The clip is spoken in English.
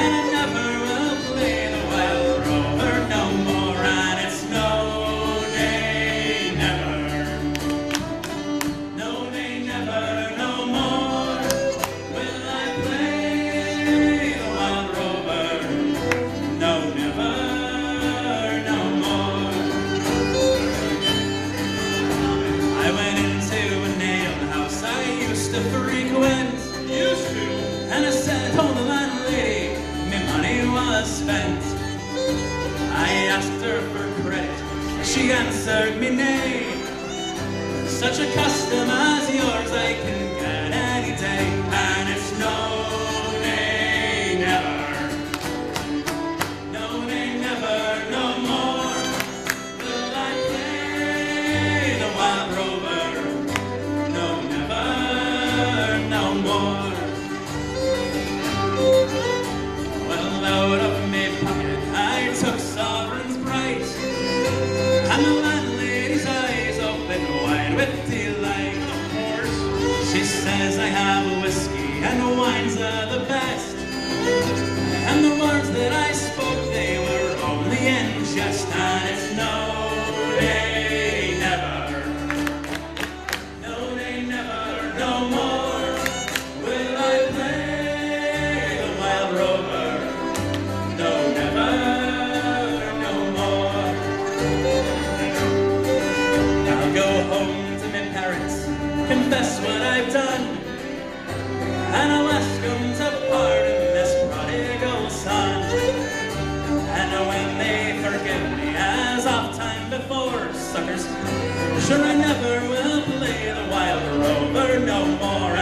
and I never will play the wild rover no more, and it's no nay, never. No nay, never, no more will I play the wild rover. No, never, no more. I went into a nail house I used to frequent, and I said, "Oh, the landlady, my money was spent." I asked her for credit, she answered me nay. Such a custom as yours I can get any day, and it's no nay, never. No nay, never, no more will I play the wild rover. No, never, no more. Well, out of my pocket I took sovereigns bright, and the landlady's eyes opened wide with delight. She says I have whiskey and wines are the best, and the words that I spoke, they were only in jest, and it's no nay, never. No nay, never, no more will I play the wild rover. No, never, no more. I'll go home to my parents, confess what I've done, and I'll ask them to pardon this prodigal son. And when they forgive me, as oft time before, suckers, sure I never will play the wild rover no more.